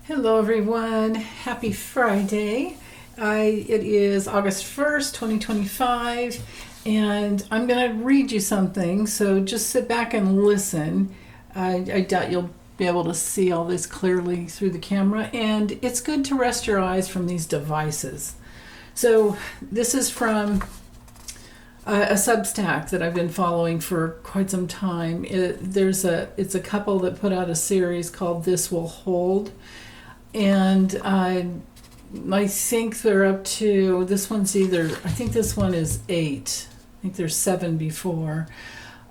Hello everyone, happy Friday. It is August 1st, 2025, and I'm going to read you something, so just sit back and listen. I doubt you'll be able to see all this clearly through the camera, and it's good to rest your eyes from these devices. So this is from a Substack that I've been following for quite some time. It's a couple that put out a series called This Will Hold. And I think they're up to, this one's I think this one is 8. I think there's 7 before.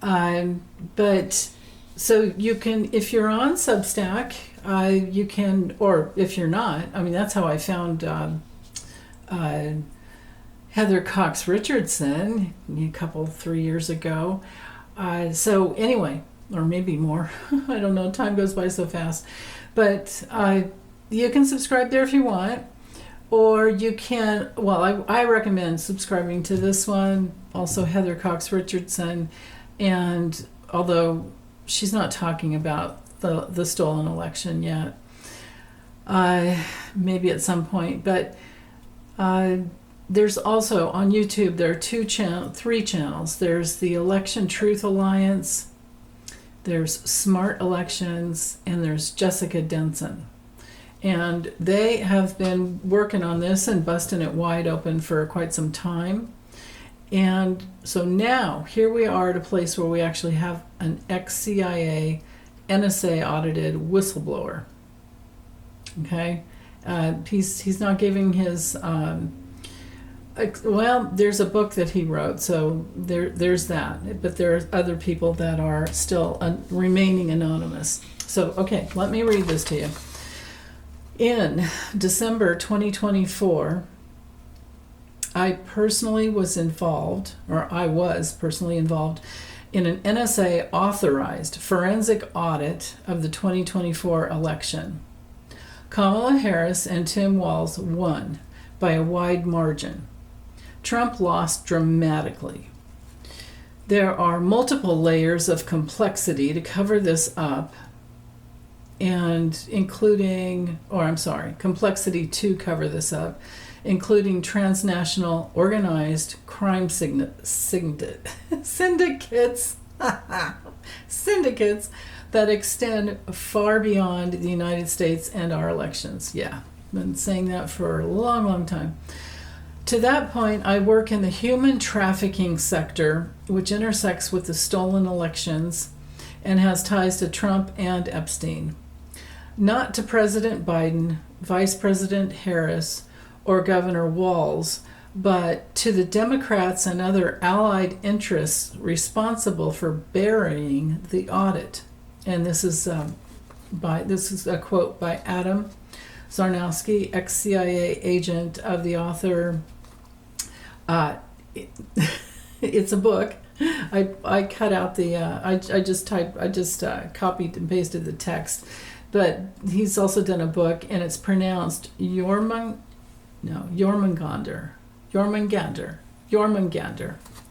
But so you can, if you're on Substack, you can, or if you're not, that's how I found Heather Cox Richardson a couple, 3 years ago. So anyway, or maybe more, I don't know, time goes by so fast. But you can subscribe there if you want, or you can, I recommend subscribing to this one, also Heather Cox Richardson, and although she's not talking about the stolen election yet, maybe at some point, but there's also on YouTube, there are 3 channels. There's the Election Truth Alliance, there's Smart Elections, and there's Jessica Denson. And they have been working on this and busting it wide open for quite some time. And so now, here we are at a place where we actually have an ex-CIA, NSA audited whistleblower. Okay? He's not giving his, there's a book that he wrote, so there's that. But there are other people that are still remaining anonymous. So, okay, let me read this to you. In December 2024, I was personally involved in an NSA authorized forensic audit of the 2024 election. Kamala Harris and Tim Walz won by a wide margin. Trump lost dramatically. There are multiple layers of complexity to cover this up, and complexity to cover this up, including transnational organized crime syndicates that extend far beyond the United States and our elections. Yeah, I've been saying that for a long, long time. To that point, I work in the human trafficking sector, which intersects with the stolen elections and has ties to Trump and Epstein. Not to President Biden, Vice President Harris, or Governor Walz, but to the Democrats and other allied interests responsible for burying the audit. And this is a quote by Adam Zarnowski, ex-CIA agent of the author. It's a book. I cut out the. I just copied and pasted the text. But he's also done a book, and it's pronounced Jormungandr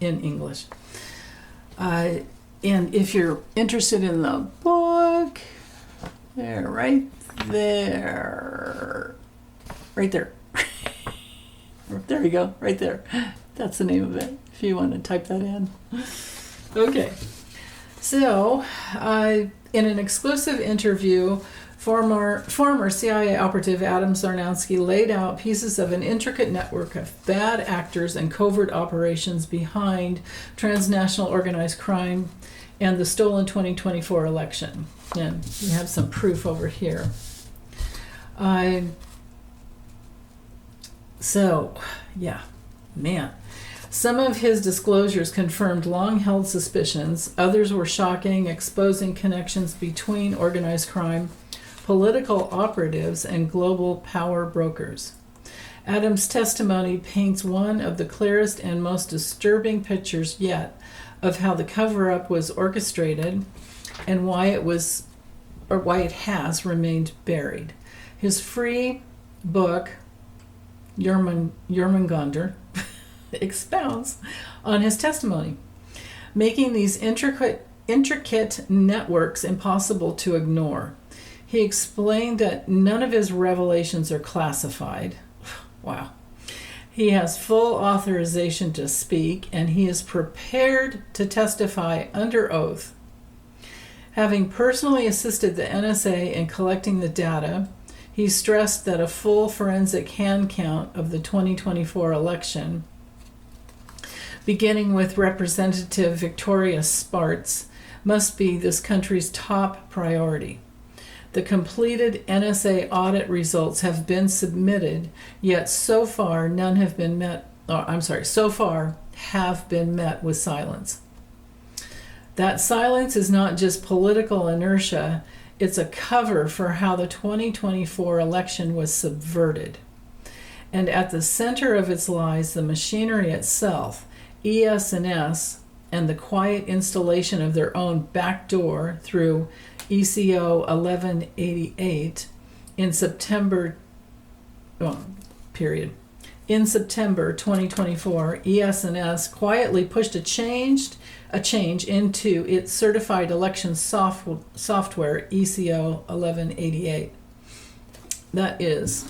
in English. And if you're interested in the book, right there. There you go, right there. That's the name of it, if you want to type that in. Okay. So, in an exclusive interview, former CIA operative Adam Zarnowski laid out pieces of an intricate network of bad actors and covert operations behind transnational organized crime and the stolen 2024 election. And we have some proof over here. Some of his disclosures confirmed long-held suspicions. Others were shocking, exposing connections between organized crime, political operatives, and global power brokers. Adams' testimony paints one of the clearest and most disturbing pictures yet of how the cover-up was orchestrated and why it has remained buried. His free book, Jormungandr, expounds on his testimony, making these intricate networks impossible to ignore. He explained that none of his revelations are classified. Wow. He has full authorization to speak, and he is prepared to testify under oath. Having personally assisted the NSA in collecting the data, he stressed that a full forensic hand count of the 2024 election, beginning with Representative Victoria Spartz, must be this country's top priority. The completed NSA audit results have been submitted, yet so far none have been met. So far have been met with silence. That silence is not just political inertia, it's a cover for how the 2024 election was subverted. And at the center of its lies the machinery itself, ESNS, and the quiet installation of their own backdoor through ECO 1188 in September 2024, ESNS quietly pushed a change into its certified election software, ECO 1188. That is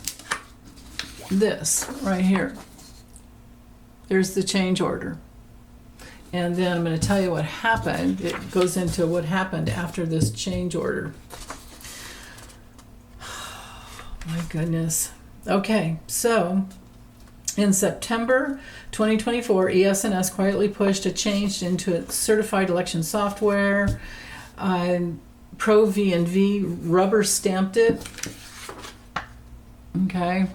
this right here. There's the change order. And then I'm going to tell you what happened. It goes into what happened after this change order. My goodness. Okay, so in September 2024, ESNS quietly pushed a change into its certified election software. Pro V&V rubber stamped it. Okay.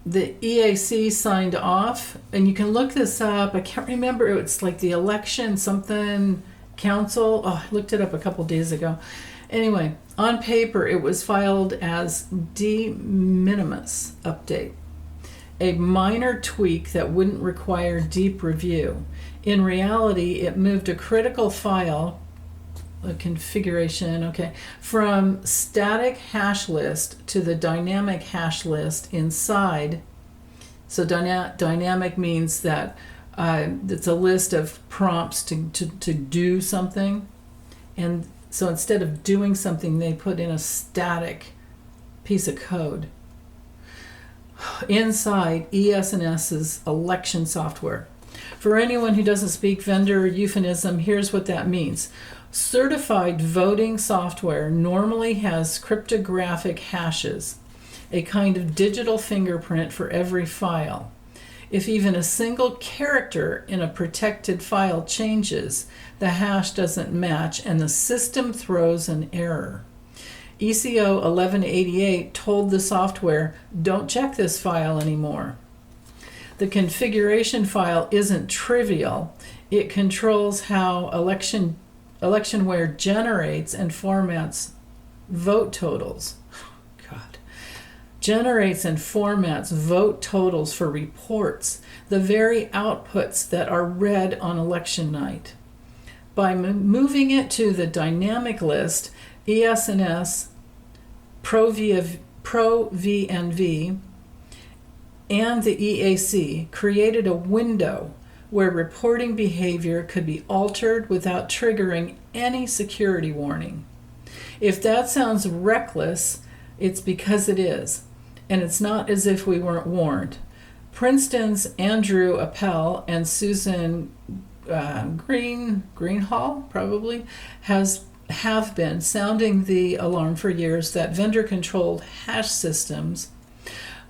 The EAC signed off, and you can look this up. I can't remember. It's like the election something council. Oh, I looked it up a couple days ago. Anyway, on paper, it was filed as de minimis update, a minor tweak that wouldn't require deep review. In reality, it moved a critical file, a configuration, from static hash list to the dynamic hash list inside. So dynamic means that it's a list of prompts to do something. And so instead of doing something, they put in a static piece of code inside ESNS's election software. For anyone who doesn't speak vendor euphemism, here's what that means. Certified voting software normally has cryptographic hashes, a kind of digital fingerprint for every file. If even a single character in a protected file changes, the hash doesn't match and the system throws an error. ECO 1188 told the software, don't check this file anymore. The configuration file isn't trivial. It controls how electionware generates and formats vote totals. God. Generates and formats vote totals for reports, the very outputs that are read on election night. By moving it to the dynamic list, ESNS, Pro VNV, and the EAC created a window where reporting behavior could be altered without triggering any security warning. If that sounds reckless, it's because it is, and it's not as if we weren't warned. Princeton's Andrew Appel and Susan Greenhall probably have been sounding the alarm for years that vendor-controlled hash systems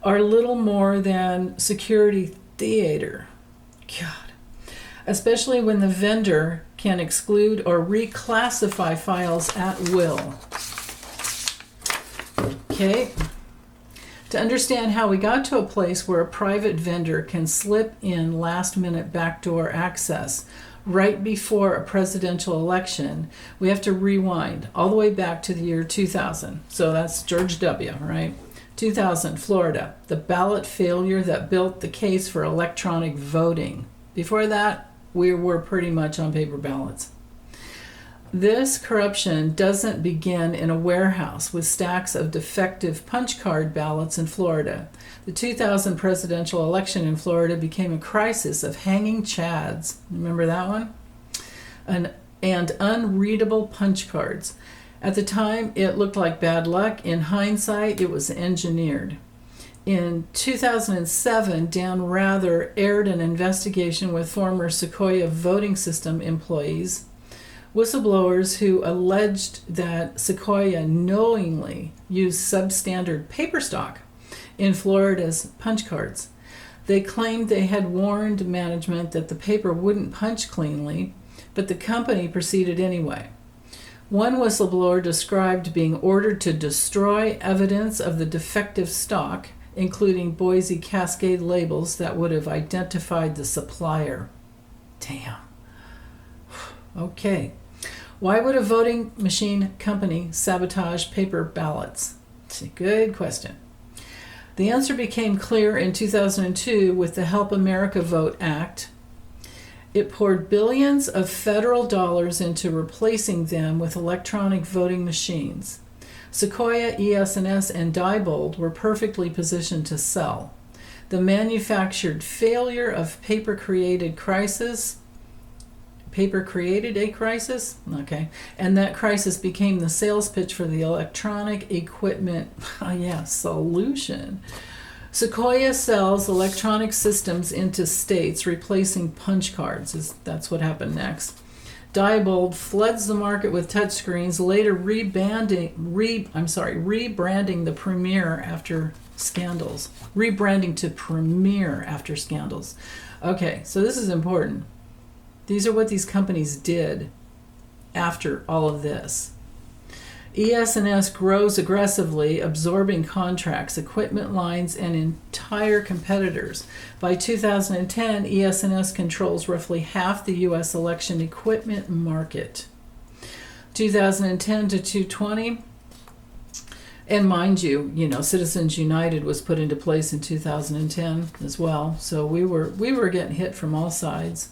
are little more than security theater. God. Especially when the vendor can exclude or reclassify files at will. Okay. To understand how we got to a place where a private vendor can slip in last-minute backdoor access right before a presidential election, we have to rewind all the way back to the year 2000. So that's George W., right? 2000, Florida, the ballot failure that built the case for electronic voting. Before that, we were pretty much on paper ballots. This corruption doesn't begin in a warehouse with stacks of defective punch card ballots in Florida. The 2000 presidential election in Florida became a crisis of hanging chads. Remember that one? and unreadable punch cards. At the time, it looked like bad luck. In hindsight, it was engineered. In 2007, Dan Rather aired an investigation with former Sequoia voting system employees, whistleblowers who alleged that Sequoia knowingly used substandard paper stock in Florida's punch cards. They claimed they had warned management that the paper wouldn't punch cleanly, but the company proceeded anyway. One whistleblower described being ordered to destroy evidence of the defective stock, including Boise Cascade labels that would have identified the supplier. Damn. Okay. Why would a voting machine company sabotage paper ballots? It's a good question. The answer became clear in 2002 with the Help America Vote Act. It poured billions of federal dollars into replacing them with electronic voting machines. Sequoia, ESNS, and Diebold were perfectly positioned to sell. The manufactured failure of paper created a crisis, okay, and that crisis became the sales pitch for the electronic equipment solution. Sequoia sells electronic systems into states, replacing punch cards. That's what happened next. Diebold floods the market with touchscreens, later rebranding the Premier after scandals. Rebranding to Premier after scandals. Okay, so this is important. These are what these companies did after all of this. ESNS grows aggressively, absorbing contracts, equipment lines, and entire competitors. By 2010, ESNS controls roughly half the U.S. election equipment market. 2010 to 2020, and mind you, Citizens United was put into place in 2010 as well. So we were getting hit from all sides.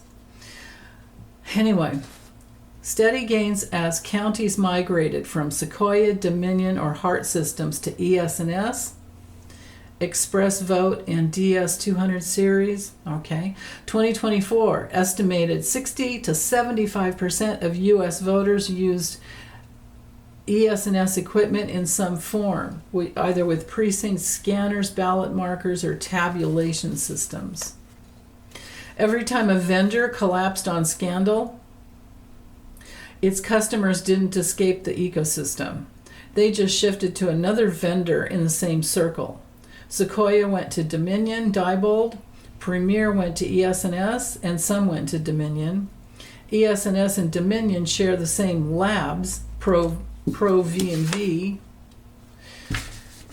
Anyway, steady gains as counties migrated from Sequoia, Dominion, or Hart systems to ESNS, Express Vote, and DS200 series. Okay, 2024 estimated 60 to 75% of U.S. voters used ESNS equipment in some form, either with precinct scanners, ballot markers, or tabulation systems. Every time a vendor collapsed on scandal, its customers didn't escape the ecosystem. They just shifted to another vendor in the same circle. Sequoia went to Dominion, Diebold. Premier went to ESNS, and some went to Dominion. ESNS and Dominion share the same labs, Pro V&V,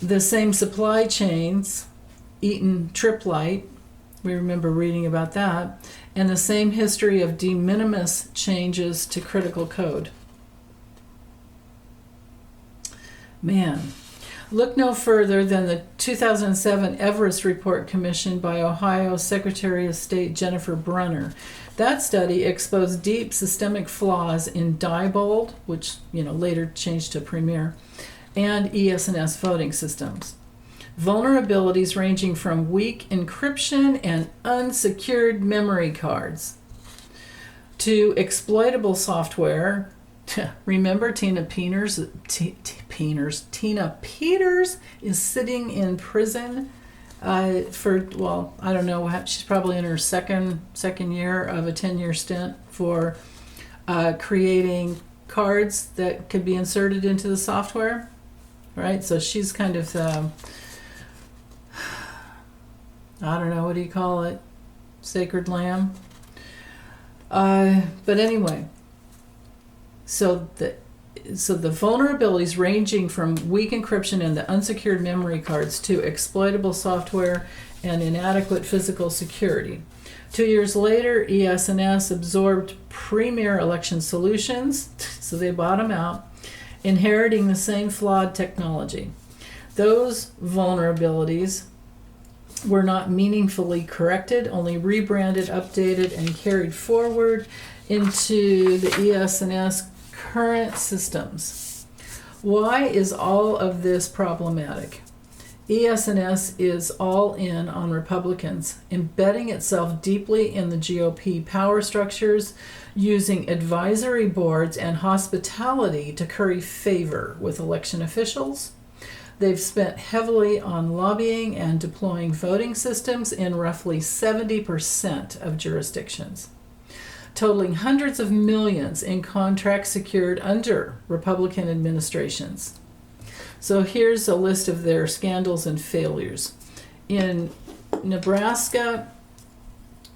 the same supply chains, Eaton Triplite, we remember reading about that, and the same history of de minimis changes to critical code. Man, look no further than the 2007 Everest Report commissioned by Ohio Secretary of State Jennifer Brunner. That study exposed deep systemic flaws in Diebold, which later changed to Premier, and ESNS voting systems. Vulnerabilities ranging from weak encryption and unsecured memory cards to exploitable software. Remember Tina Peters? Tina Peters is sitting in prison for, I don't know, she's probably in her second year of a 10-year stint for creating cards that could be inserted into the software, right? So she's kind of I don't know, what do you call it? Sacred lamb? But anyway, so the vulnerabilities ranging from weak encryption and the unsecured memory cards to exploitable software and inadequate physical security. 2 years later, ESNS absorbed Premier Election Solutions, so they bought them out, inheriting the same flawed technology. Those vulnerabilities were not meaningfully corrected, only rebranded, updated, and carried forward into the ESNS current systems. Why is all of this problematic? ESNS is all in on Republicans, embedding itself deeply in the GOP power structures, using advisory boards and hospitality to curry favor with election officials. They've spent heavily on lobbying and deploying voting systems in roughly 70% of jurisdictions, totaling hundreds of millions in contracts secured under Republican administrations. So here's a list of their scandals and failures. In Nebraska,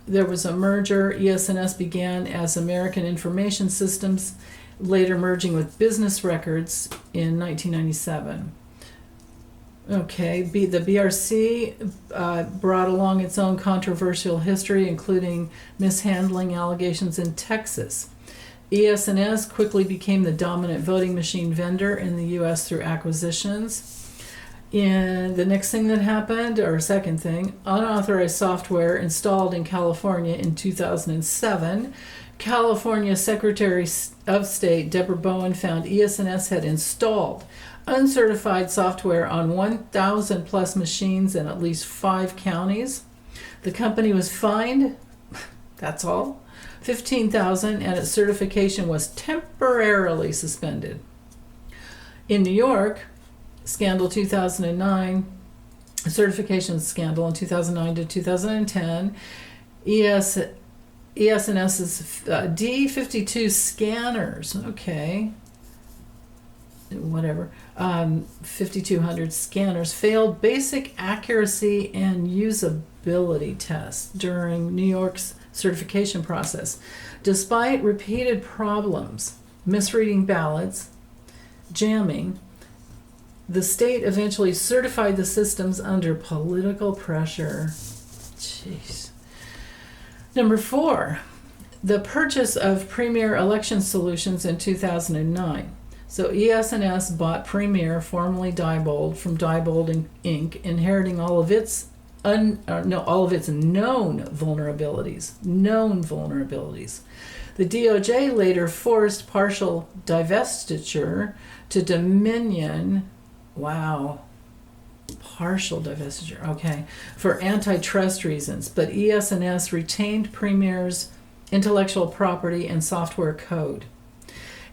there was a merger. ESNS began as American Information Systems, later merging with Business Records in 1997. Okay, the BRC brought along its own controversial history, including mishandling allegations in Texas. ESNS quickly became the dominant voting machine vendor in the U.S. through acquisitions. And the next thing that happened, or second thing, unauthorized software installed in California in 2007. California Secretary of State Deborah Bowen found ESNS had installed uncertified software on 1,000 plus machines in at least 5 counties. The company was fined, that's all, $15,000, and its certification was temporarily suspended. In New York, scandal 2009, certification scandal in 2009 to 2010, ESNS's D52 scanners, okay, whatever, 5,200 scanners failed basic accuracy and usability tests during New York's certification process. Despite repeated problems, misreading ballots, jamming, the state eventually certified the systems under political pressure. Jeez. Number 4, the purchase of Premier Election Solutions in 2009. So ESNS bought Premier, formerly Diebold, from Diebold Inc., inheriting all of its known vulnerabilities. The DOJ later forced partial divestiture to Dominion. Wow. Partial divestiture, okay, for antitrust reasons, but ESNS retained Premier's intellectual property and software code.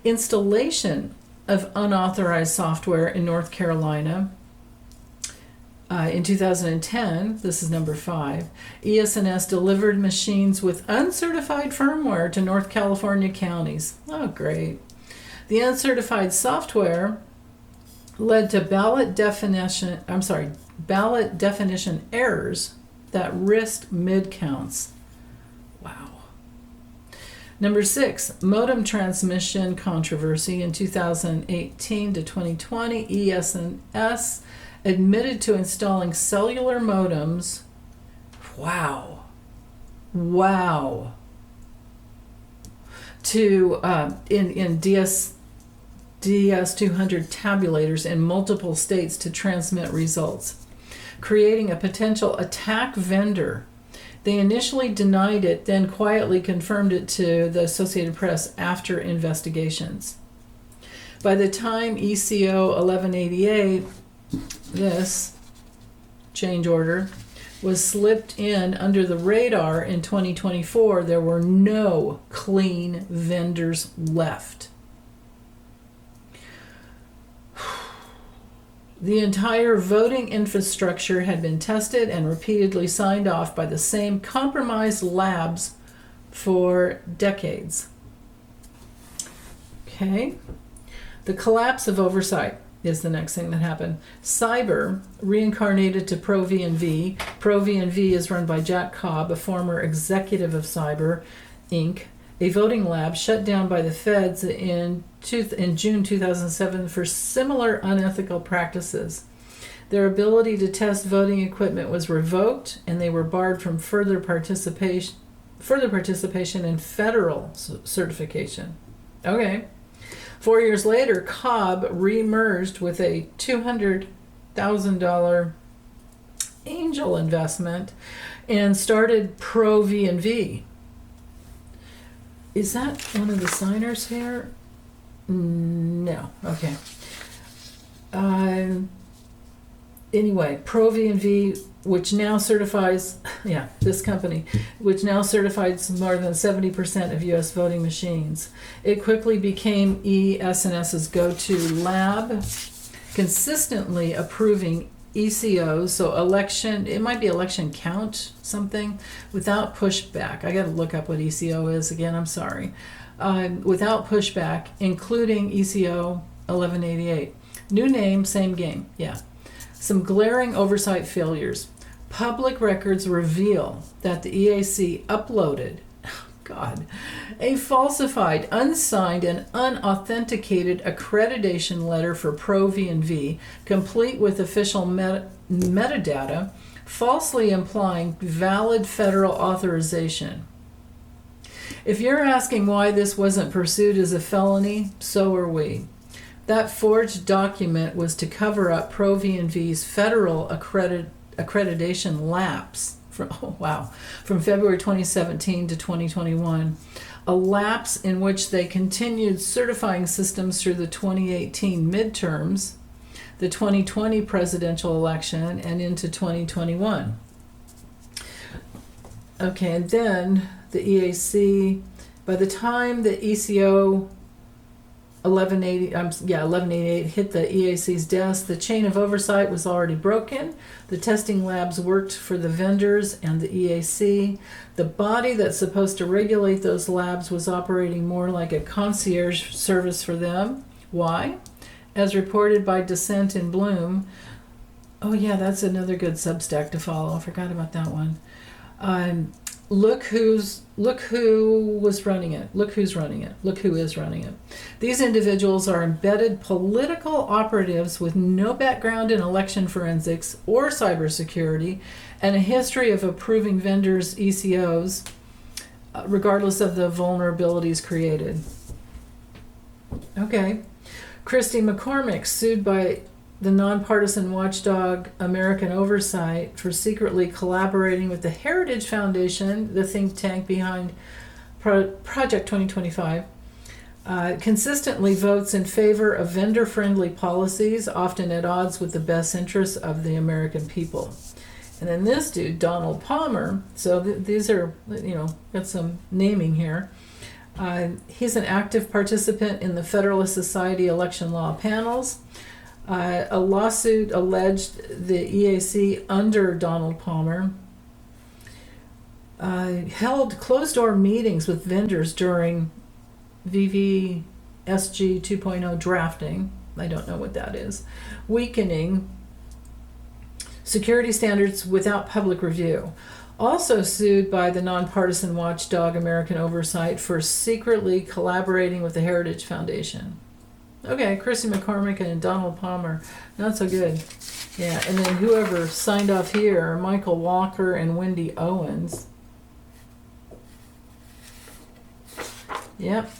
Installation of unauthorized software in North Carolina in 2010, this is number 5, ESNS delivered machines with uncertified firmware to North California counties. Oh, great. The uncertified software led to ballot definition errors that risked mid-counts. Wow. Number 6, modem transmission controversy in 2018 to 2020. ESNS admitted to installing cellular modems. Wow. To in DS200 tabulators in multiple states to transmit results, creating a potential attack vendor. They initially denied it, then quietly confirmed it to the Associated Press after investigations. By the time ECO 1188, this change order, was slipped in under the radar in 2024, there were no clean vendors left. The entire voting infrastructure had been tested and repeatedly signed off by the same compromised labs for decades. Okay. The collapse of oversight is the next thing that happened. Cyber reincarnated to ProV&V. ProV&V is run by Jack Cobb, a former executive of Cyber, Inc., a voting lab shut down by the feds in June 2007 for similar unethical practices. Their ability to test voting equipment was revoked, and they were barred from further participation in federal certification. Okay. 4 years later, Cobb re-merged with a $200,000 angel investment and started ProV&V. Is that one of the signers here? No. Okay. Anyway, Pro V&V, which now certifies, this company, which now certifies more than 70% of U.S. voting machines. It quickly became ESNS's go-to lab, consistently approving ECOs, so election, it might be election count something, without pushback. I got to look up what ECO is again, I'm sorry. Without pushback, including ECO 1188. New name, same game, yeah. Some glaring oversight failures. Public records reveal that the EAC uploaded, a falsified, unsigned, and unauthenticated accreditation letter for Pro V&V, complete with official metadata, falsely implying valid federal authorization. If you're asking why this wasn't pursued as a felony, so are we. That forged document was to cover up Pro V&V's federal accreditation lapse from February 2017 to 2021, a lapse in which they continued certifying systems through the 2018 midterms, the 2020 presidential election, and into 2021. Okay, and then the EAC, by the time the ECO 1188 hit the EAC's desk, the chain of oversight was already broken. The testing labs worked for the vendors and the EAC. The body that's supposed to regulate those labs was operating more like a concierge service for them. Why? As reported by Dissent in Bloom. Oh yeah, that's another good Substack to follow. I forgot about that one. Look who was running it. Look who's running it. Look who is running it. These individuals are embedded political operatives with no background in election forensics or cybersecurity and a history of approving vendors' ECOs, regardless of the vulnerabilities created. Okay. Christy McCormick, sued by the nonpartisan watchdog American Oversight for secretly collaborating with the Heritage Foundation, the think tank behind Project 2025, consistently votes in favor of vendor-friendly policies, often at odds with the best interests of the American people. And then this dude, Donald Palmer, so these are, got some naming here. He's an active participant in the Federalist Society election law panels. A lawsuit alleged the EAC under Donald Palmer held closed-door meetings with vendors during VVSG 2.0 drafting. I don't know what that is. Weakening security standards without public review. Also sued by the nonpartisan watchdog American Oversight for secretly collaborating with the Heritage Foundation. Okay, Christy McCormick and Donald Palmer, not so good. Yeah, and then whoever signed off here are Michael Walker and Wendy Owens. Yep.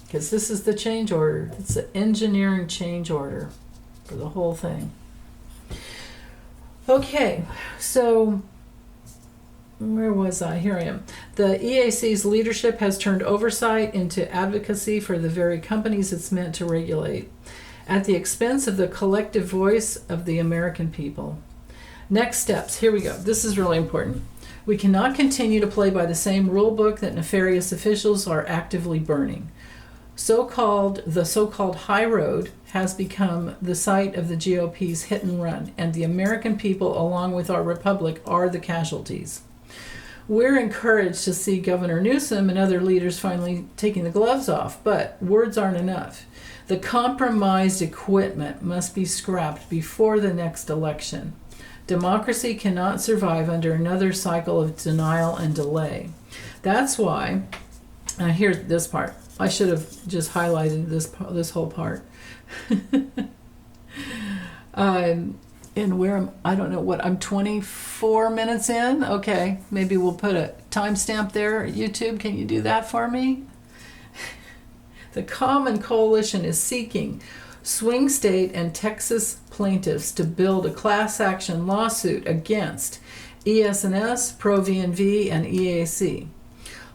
Because this is the change order. It's the engineering change order for the whole thing. Okay, so where was I? Here I am. The EAC's leadership has turned oversight into advocacy for the very companies it's meant to regulate, at the expense of the collective voice of the American people. Next steps. Here we go. This is really important. We cannot continue to play by the same rule book that nefarious officials are actively burning. The so-called high road has become the site of the GOP's hit and run, and the American people, along with our republic, are the casualties. We're encouraged to see Governor Newsom and other leaders finally taking the gloves off, but words aren't enough. The compromised equipment must be scrapped before the next election. Democracy cannot survive under another cycle of denial and delay. That's why, here's this part. I should have just highlighted this whole part. And where I don't know what, I'm 24 minutes in. Okay, maybe we'll put a timestamp there. YouTube, can you do that for me? The Common Coalition is seeking swing state and Texas plaintiffs to build a class action lawsuit against ESNS, Pro V&V, and EAC,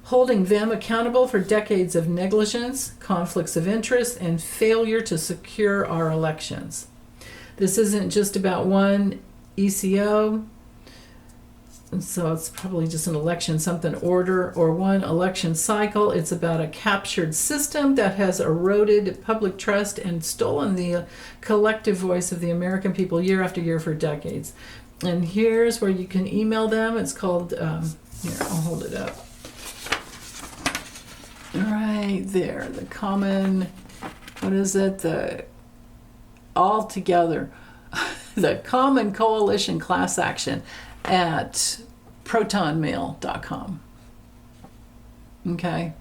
holding them accountable for decades of negligence, conflicts of interest, and failure to secure our elections. This isn't just about one ECO, and so it's probably just an election something order or one election cycle. It's about a captured system that has eroded public trust and stolen the collective voice of the American people year after year for decades. And here's where you can email them. It's called, here, I'll hold it up. Right there, the common, what is it? The all together, the Common Coalition Class Action at protonmail.com. Okay,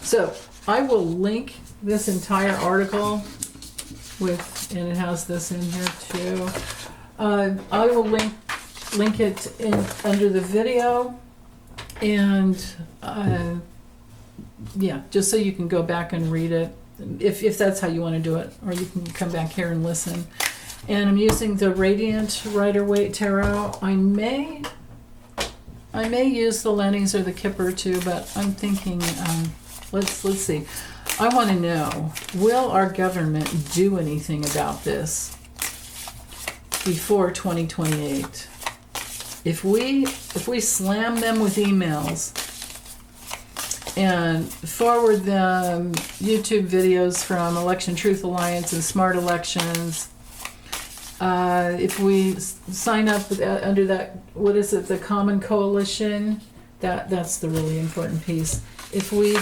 so I will link this entire article with, and it has this in here too. I will link it in under the video, and yeah, just so you can go back and read it, if that's how you want to do it, or you can come back here and listen. And I'm using the Radiant Rider-Waite Tarot. I may use the Lennies or the Kipper too, but I'm thinking, let's see. I want to know, will our government do anything about this before 2028? If we slam them with emails and forward them YouTube videos from Election Truth Alliance and Smart Elections, if we sign up under that, what is it, the Common Coalition, that's the really important piece. If we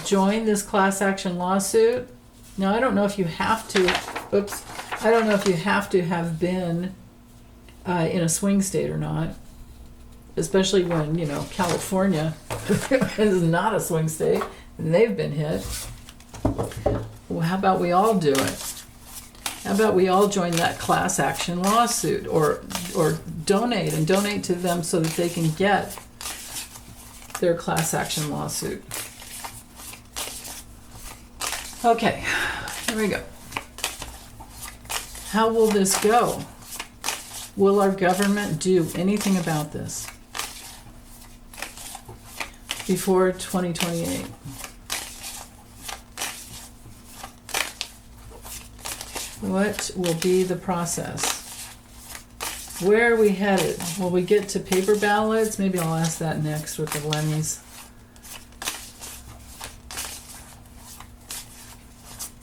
join this class action lawsuit, now I don't know if you have to, I don't know if you have to have been in a swing state or not, especially when, California is not a swing state and they've been hit. Well, how about we all do it? How about we all join that class action lawsuit, or donate to them so that they can get their class action lawsuit. Okay, here we go. How will this go? Will our government do anything about this before 2028? What will be the process? Where are we headed? Will we get to paper ballots? Maybe I'll ask that next with the Lennies.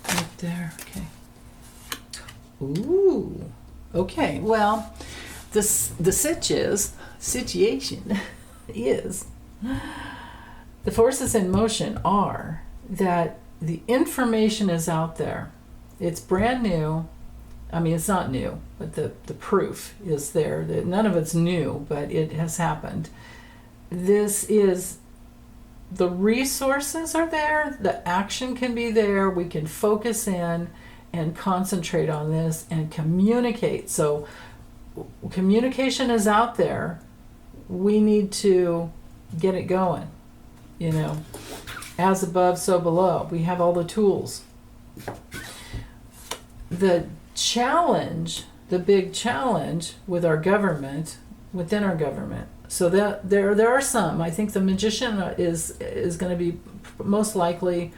Right there, okay. Ooh, okay, well, the situation is, the forces in motion are that the information is out there. It's brand new. I mean, it's not new, but the proof is there. None of it's new, but it has happened. This is, the resources are there. The action can be there. We can focus in and concentrate on this and communicate. So communication is out there. We need to get it going. As above, so below. We have all the tools. The challenge, the big challenge with our government, within our government, so that there are some. I think the magician is going to be most likely,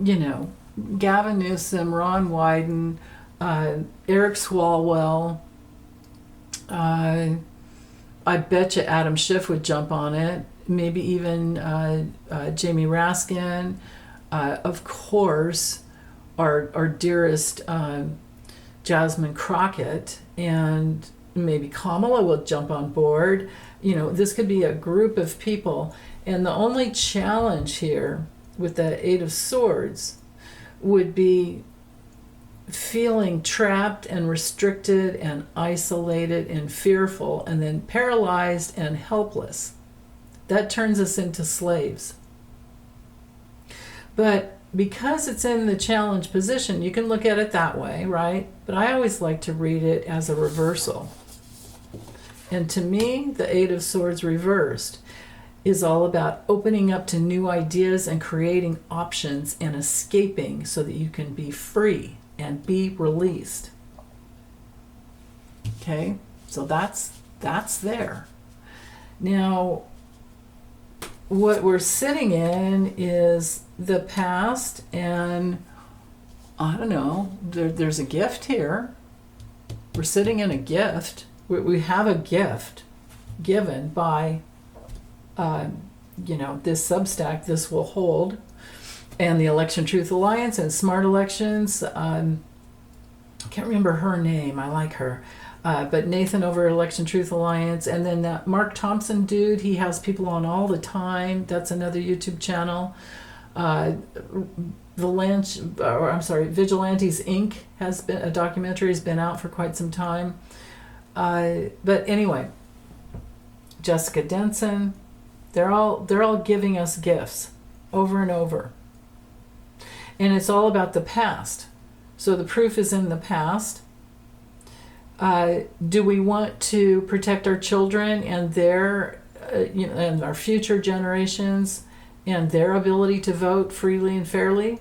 Gavin Newsom, Ron Wyden, Eric Swalwell. I bet you Adam Schiff would jump on it. Maybe even Jamie Raskin. Of course, our dearest Jasmine Crockett, and maybe Kamala will jump on board. This could be a group of people. And the only challenge here with the Eight of Swords would be feeling trapped and restricted and isolated and fearful and then paralyzed and helpless. That turns us into slaves. But because it's in the challenge position, you can look at it that way, right? But I always like to read it as a reversal. And to me, the Eight of Swords reversed is all about opening up to new ideas and creating options and escaping so that you can be free and be released. Okay, so that's there. Now, what we're sitting in is the past, and I don't know, there's a gift here. We're sitting in a gift. We have a gift given by, this Substack. This will hold. And the Election Truth Alliance and Smart Elections. I can't remember her name. I like her. But Nathan over Election Truth Alliance. And then that Mark Thompson dude, he has people on all the time. That's another YouTube channel. Vigilantes Inc. has been a documentary, has been out for quite some time. But anyway, Jessica Denson, they're all giving us gifts over and over. And it's all about the past. So the proof is in the past. Do we want to protect our children and their, and our future generations and their ability to vote freely and fairly?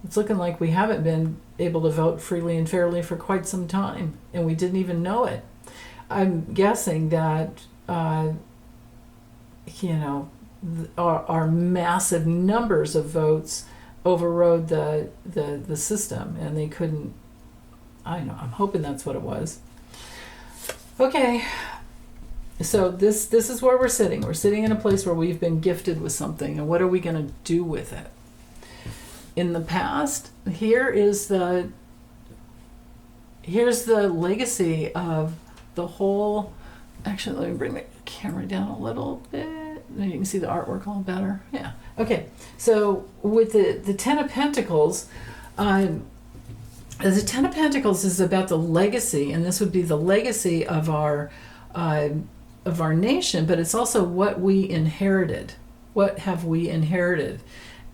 It's looking like we haven't been able to vote freely and fairly for quite some time, and we didn't even know it. I'm guessing that, our massive numbers of votes overrode the system, and they couldn't. I'm hoping that's what it was. Okay, so this is where we're sitting. We're sitting in a place where we've been gifted with something, and what are we going to do with it? In the past, here's the legacy of the whole. Actually, let me bring the camera down a little bit. Then you can see the artwork a little better. Yeah. Okay. So with the Ten of Pentacles, the Ten of Pentacles is about the legacy, and this would be the legacy of our nation, but it's also what we inherited. What have we inherited?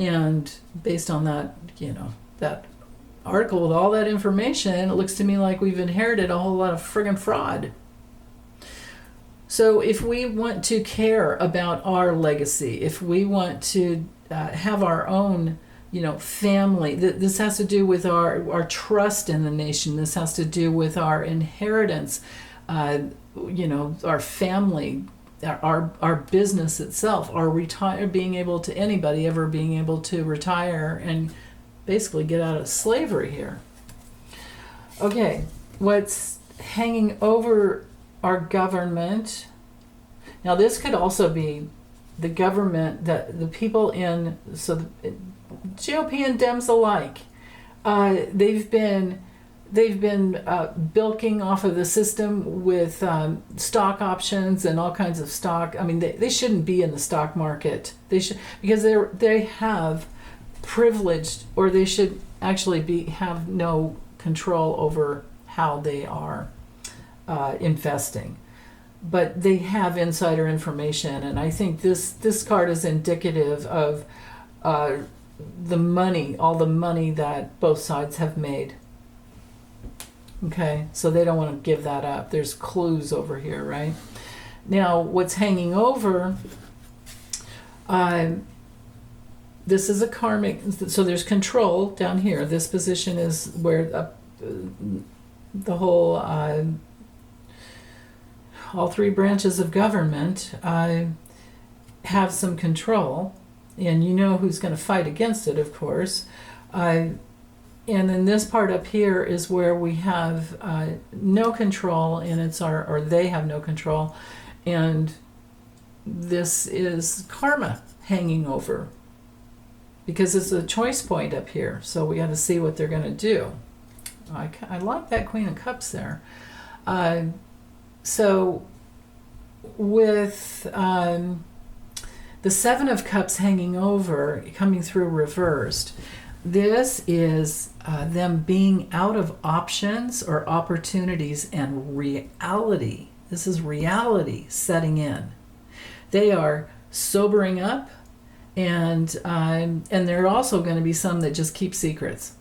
And based on that, that article with all that information, it looks to me like we've inherited a whole lot of friggin' fraud. So if we want to care about our legacy, if we want to have our own, family, this has to do with our trust in the nation. This has to do with our inheritance, our family, our business itself, our being able to retire and basically get out of slavery here. Okay, what's hanging over our government? Now this could also be the government, that the people the GOP and Dems alike, they've been bilking off of the system with stock options and all kinds of stock. I mean, they shouldn't be in the stock market. They should, because they have privileged, or they should actually have no control over how they are investing. But they have insider information, and I think this card is indicative of all the money that both sides have made. Okay, so they don't want to give that up. There's clues over here, right? Now, what's hanging over, this is a karmic, so there's control down here. This position is where the whole, all three branches of government have some control, and who's going to fight against it, of course. And then this part up here is where we have no control, and they have no control, and this is karma hanging over, because it's a choice point up here. So we got to see what they're going to do. I like that Queen of Cups there. So with the Seven of Cups hanging over, coming through reversed, this is them being out of options or opportunities and reality. This is reality setting in. They are sobering up, and there are also going to be some that just keep secrets,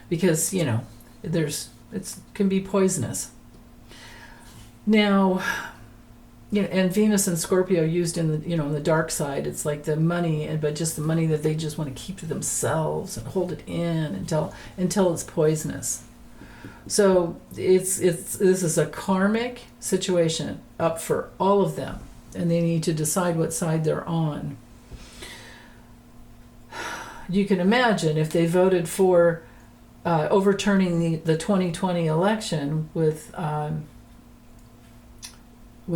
because it can be poisonous. Now, and Venus and Scorpio used in the in the dark side, it's like the money, but just the money that they just want to keep to themselves and hold it in until it's poisonous. So this is a karmic situation up for all of them, and they need to decide what side they're on. You can imagine if they voted for overturning the 2020 election with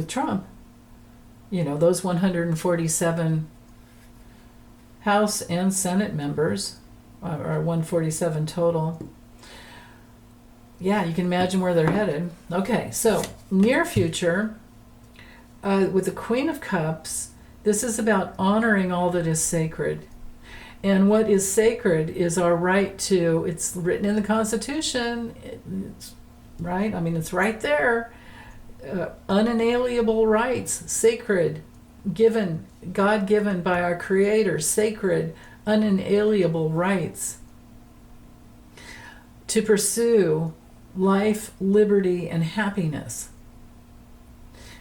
Trump. You know, those 147 House and Senate members, or 147 total. Yeah, you can imagine where they're headed. Okay, so near future, with the Queen of Cups, this is about honoring all that is sacred. And what is sacred is our right to, it's written in the Constitution, it's, right? I mean, it's right there. Unalienable rights, sacred, given, God-given by our Creator, sacred, unalienable rights to pursue life, liberty, and happiness.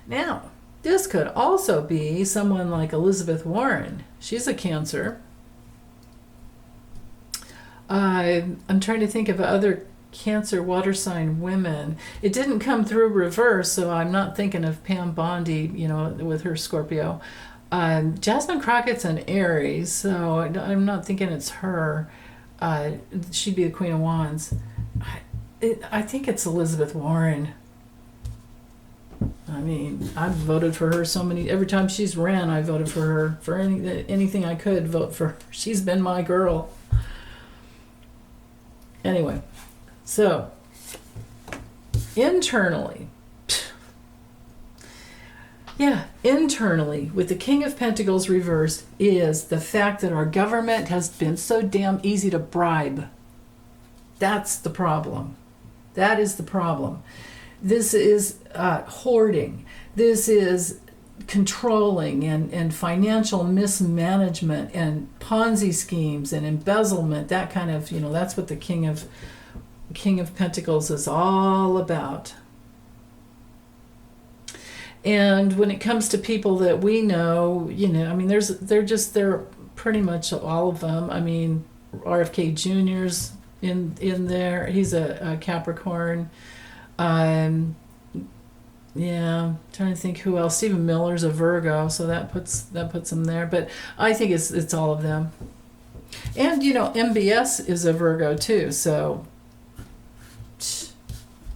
Now, this could also be someone like Elizabeth Warren. She's a Cancer. I'm trying to think of other Cancer water sign women. It didn't come through reverse, so I'm not thinking of Pam Bondi, you know, with her Scorpio. Jasmine Crockett's an Aries, so I'm not thinking it's her. She'd be the Queen of Wands. I think it's Elizabeth Warren. I mean, I've voted for her every time she's ran, I voted for her. For anything I could vote for her. She's been my girl. Anyway, so internally, with the King of Pentacles reversed is the fact that our government has been so damn easy to bribe. That's the problem. That is the problem. This is hoarding. This is controlling and financial mismanagement and Ponzi schemes and embezzlement. That kind of, you know, that's what the King of Pentacles is all about. And when it comes to people that we know, you know, I mean, they're pretty much all of them. I mean, RFK Jr.'s in there. He's a Capricorn. Yeah, trying to think who else. Stephen Miller's a Virgo, so that puts him there. But I think it's all of them. And you know, MBS is a Virgo too, so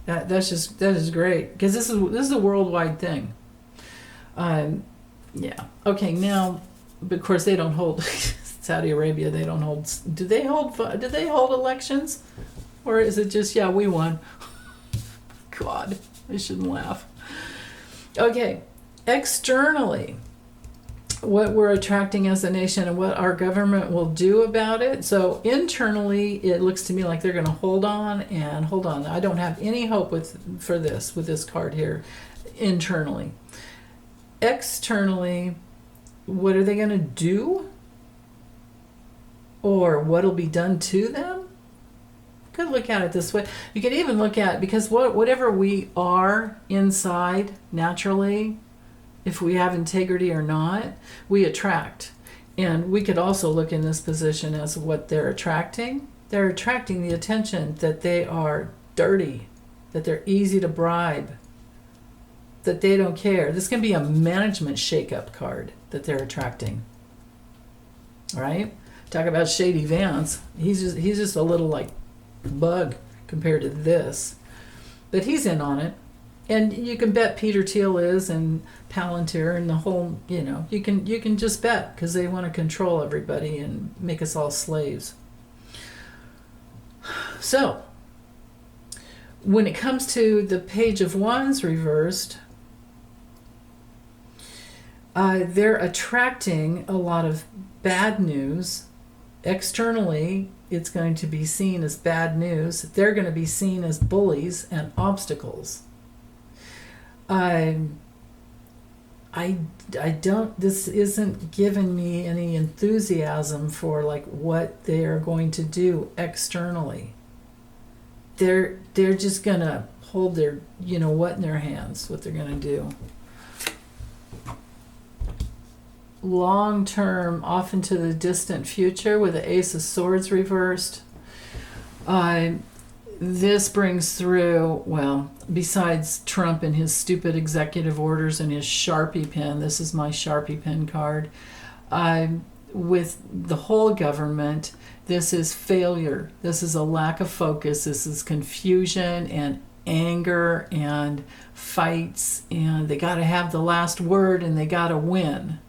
that is great because this is a worldwide thing. Yeah. Okay. Now, but of course they don't hold Saudi Arabia. They don't hold. Do they hold elections, or is it just we won? God, I shouldn't laugh. Okay, externally, what we're attracting as a nation and what our government will do about it. So internally, it looks to me like they're going to hold on. I don't have any hope with this card here. Internally, externally, what are they going to do, or what'll be done to them? Could look at it this way. You could even look at, because whatever we are inside naturally, if we have integrity or not, we attract. And we could also look in this position as what they're attracting. They're attracting the attention that they are dirty, that they're easy to bribe, that they don't care. This can be a management shakeup card that they're attracting. All right? Talk about Shady Vance. He's just a little like bug compared to this, but he's in on it. And you can bet Peter Thiel is, and Palantir, and the whole, you know, you can just bet, because they want to control everybody and make us all slaves. So when it comes to the Page of Wands reversed, they're attracting a lot of bad news. Externally, it's going to be seen as bad news. They're going to be seen as bullies and obstacles. I don't, this isn't giving me any enthusiasm for like what they are going to do externally. They're just going to hold their, you know what, in their hands, what they're going to do. Long term, off into the distant future with the Ace of Swords reversed. This brings through, well, besides Trump and his stupid executive orders and his Sharpie pen, this is my Sharpie pen card. with the whole government, this is failure. This is a lack of focus. This is confusion and anger and fights, and they got to have the last word and they got to win.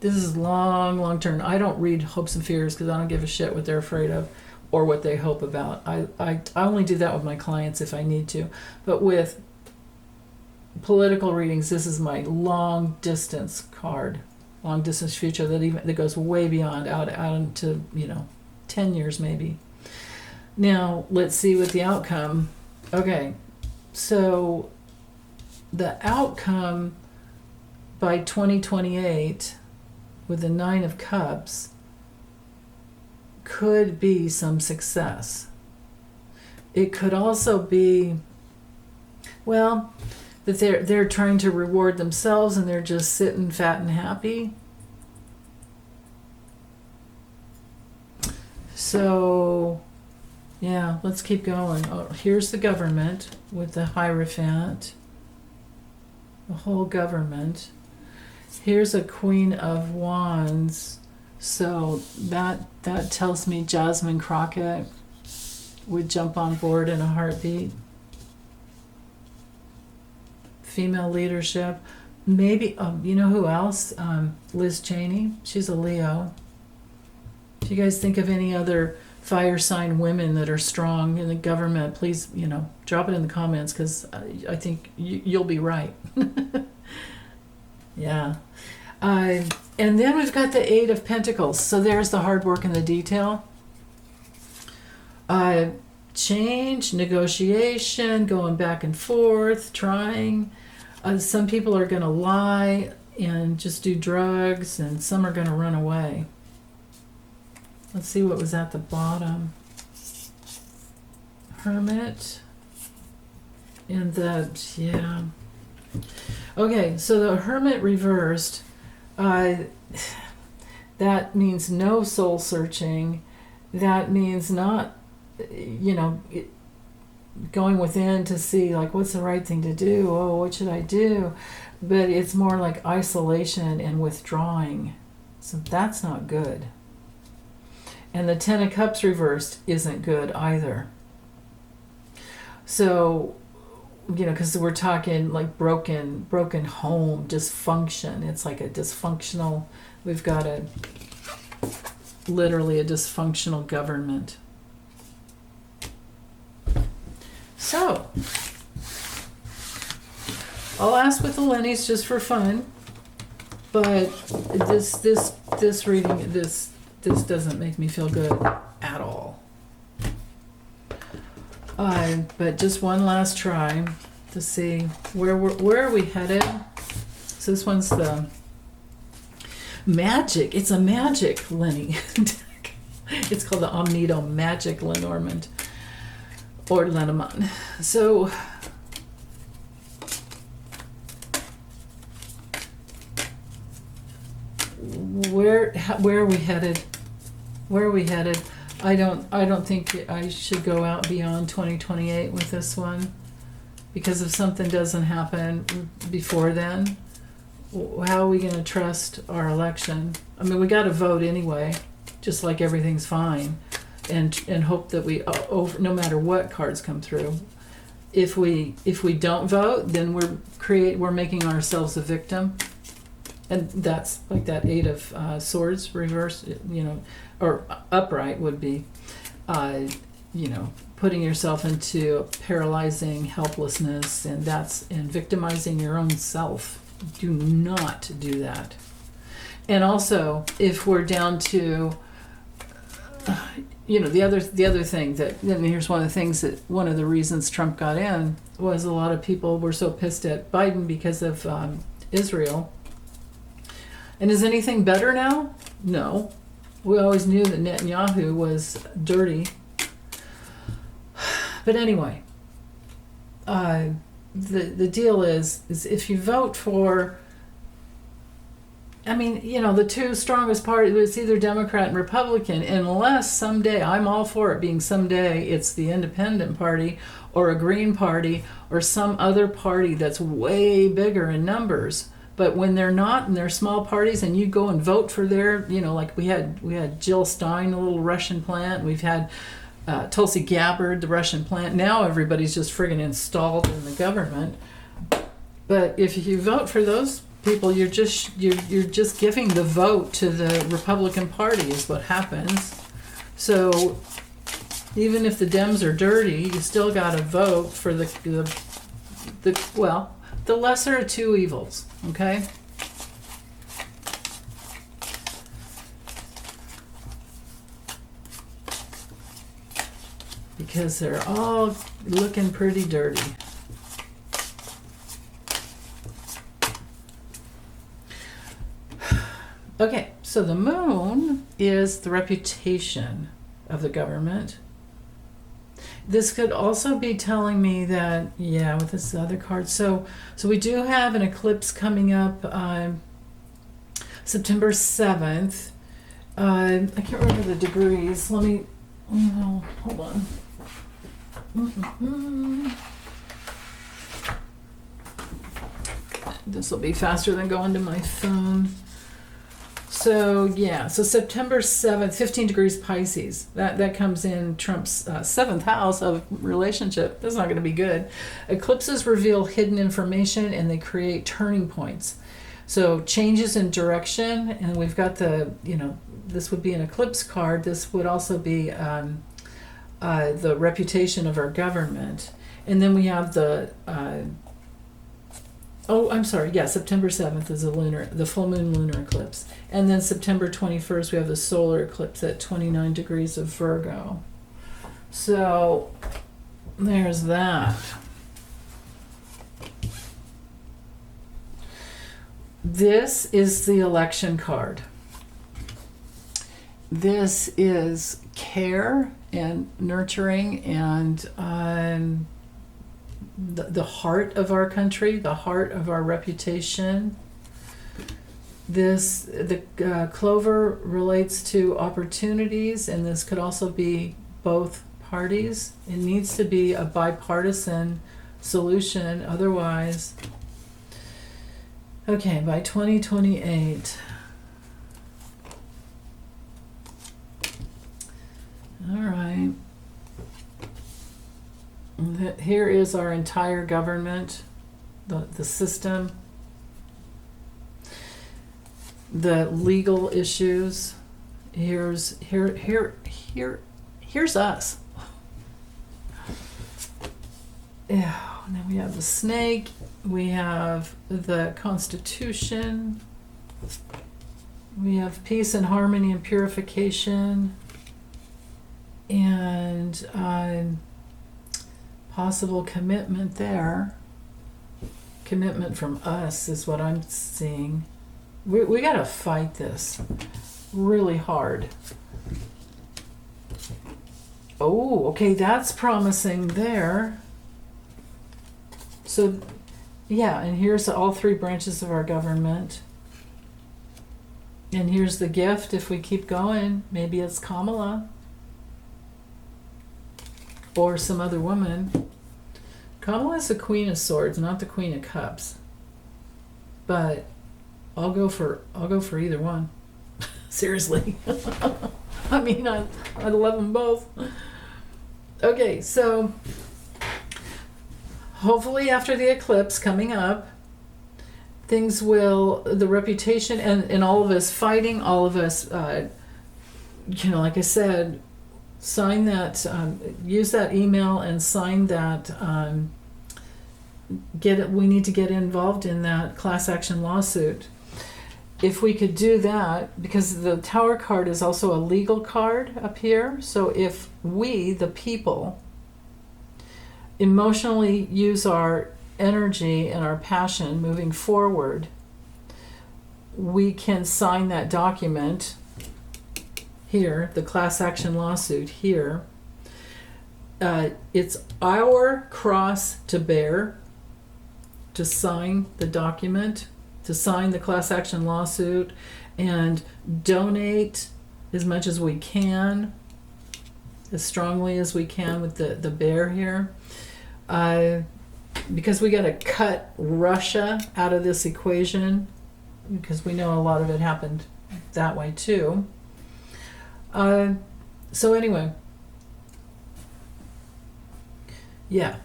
This is long term. I don't read hopes and fears because I don't give a shit what they're afraid of or what they hope about. I only do that with my clients if I need to. But with political readings, this is my long distance card, long distance future that goes way beyond out into 10 years maybe. Now let's see what the outcome. Okay, so the outcome by 2028 with the 9 of Cups could be some success. It could also be, well, that they're trying to reward themselves and they're just sitting fat and happy. So, yeah, let's keep going. Oh, here's the government with the Hierophant, the whole government. Here's a Queen of Wands. So that tells me Jasmine Crockett would jump on board in a heartbeat. Female leadership. Maybe, you know who else? Liz Cheney. She's a Leo. If you guys think of any other fire sign women that are strong in the government, please, drop it in the comments because I think you'll be right. Yeah. And then we've got the 8 of Pentacles. So there's the hard work and the detail. Change, negotiation, going back and forth, trying. Some people are going to lie and just do drugs, and some are going to run away. Let's see what was at the bottom. Hermit. And that, yeah. Okay, so the Hermit reversed. That means no soul searching. That means not, going within to see like what's the right thing to do. Oh, what should I do? But it's more like isolation and withdrawing. So that's not good. And the 10 of Cups reversed isn't good either. So, because we're talking like broken home, dysfunction. It's like a dysfunctional, we've got literally a dysfunctional government. So, I'll ask with the Lennies just for fun, but this reading, this doesn't make me feel good at all. But just one last try to see where are we headed. So this one's the magic. It's a magic Lenny deck. It's called the Omnido Magic Lenormand or Lenormand. So where are we headed? Where are we headed? I don't think I should go out beyond 2028 with this one, because if something doesn't happen before then, how are we going to trust our election? I mean, we got to vote anyway, just like everything's fine, and hope that we, no matter what cards come through, if we don't vote, then we're making ourselves a victim. And that's like that 8 of Swords reverse, or upright would be, putting yourself into paralyzing helplessness, and victimizing your own self. Do not do that. And also, if we're down to, the other thing that, and here's one of the things that, one of the reasons Trump got in was a lot of people were so pissed at Biden because of Israel. And is anything better now? No. We always knew that Netanyahu was dirty. But anyway, the deal is if you vote for, the two strongest parties, it's either Democrat and Republican, unless someday, I'm all for it being someday, it's the Independent Party or a Green Party or some other party that's way bigger in numbers. But when they're not, and they're small parties, and you go and vote for their, like we had Jill Stein, a little Russian plant. We've had Tulsi Gabbard, the Russian plant. Now everybody's just friggin' installed in the government. But if you vote for those people, you're just giving the vote to the Republican Party is what happens. So even if the Dems are dirty, you still got to vote for the lesser of two evils. Okay. Because they're all looking pretty dirty. Okay, so the moon is the reputation of the government. This could also be telling me that, with this other card. So we do have an eclipse coming up September 7th. I can't remember the degrees. Let me, hold on. This will be faster than going to my phone. So September 7th, 15 degrees Pisces. That comes in Trump's seventh house of relationship. That's not going to be good. Eclipses reveal hidden information and they create turning points. So changes in direction, and we've got this would be an eclipse card. This would also be the reputation of our government. And then we have September 7th is the full moon lunar eclipse. And then September 21st, we have the solar eclipse at 29 degrees of Virgo. So there's that. This is the election card. This is care and nurturing and the heart of our country, the heart of our reputation. The clover relates to opportunities, and this could also be both parties. It needs to be a bipartisan solution, otherwise. Okay, by 2028. All right. Here is our entire government, the system, the legal issues. Here's us. Yeah, and then we have the snake. We have the Constitution. We have peace and harmony and purification, and possible commitment there. Commitment from us is what I'm seeing. We got to fight this really hard. Oh, okay, that's promising there. So, and here's all three branches of our government. And here's the gift if we keep going. Maybe it's Kamala. Or some other woman. Kamala is the Queen of Swords, not the Queen of Cups. But I'll go for either one. Seriously. I mean, I love them both. Okay, so hopefully after the eclipse coming up, the reputation and all of us fighting, all of us, like I said, sign that, use that email and sign that, we need to get involved in that class action lawsuit. If we could do that, because the Tower card is also a legal card up here, so if we, the people, emotionally use our energy and our passion moving forward, we can sign that document here, the class action lawsuit here. It's our cross to bear to sign the document, to sign the class action lawsuit, and donate as much as we can, as strongly as we can with the bear here. because we got to cut Russia out of this equation, because we know a lot of it happened that way too. So anyway, yeah,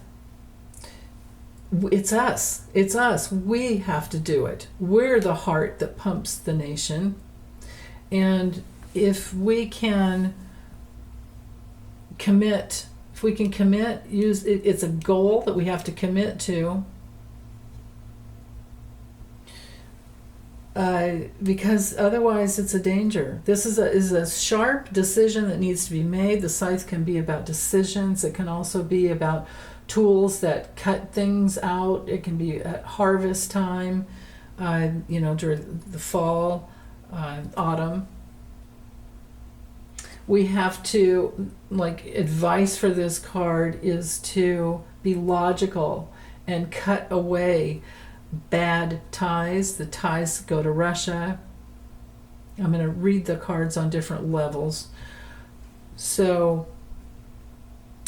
it's us. It's us. We have to do it. We're the heart that pumps the nation. And if we can commit, use it, it's a goal that we have to commit to. Because otherwise it's a danger. This is a sharp decision that needs to be made. The scythe can be about decisions. It can also be about tools that cut things out. It can be at harvest time, during the fall, autumn. We have to, advice for this card is to be logical and cut away bad ties. The ties go to Russia. I'm going to read the cards on different levels. So,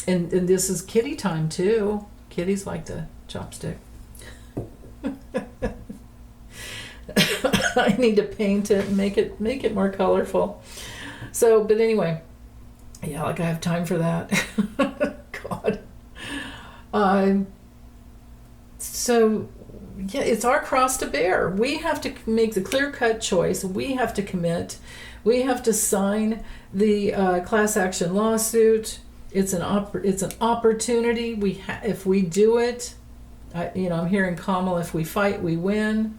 and this is kitty time too. Kitties like the chopstick. I need to paint it and make it more colorful. So, but anyway, yeah, I have time for that. God. So, yeah, it's our cross to bear. We have to make the clear-cut choice. We have to commit. We have to sign the class action lawsuit. It's an opportunity. If we do it, I'm hearing Kamala. If we fight, we win.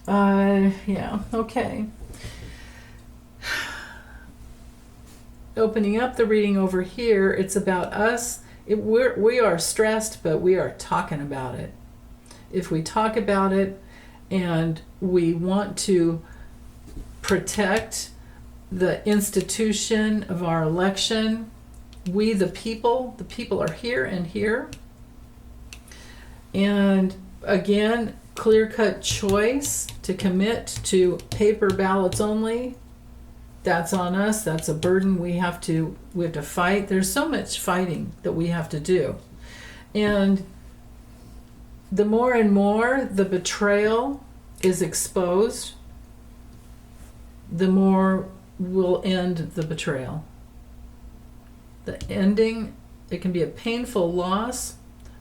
Yeah. Okay. Opening up the reading over here, it's about us. We are stressed, but we are talking about it. If we talk about it and we want to protect the institution of our election, we the people are here and here. And again, clear-cut choice to commit to paper ballots only. That's on us. That's a burden we have to fight. There's so much fighting that we have to do. And the more and more the betrayal is exposed, the more will end the betrayal. The ending, it can be a painful loss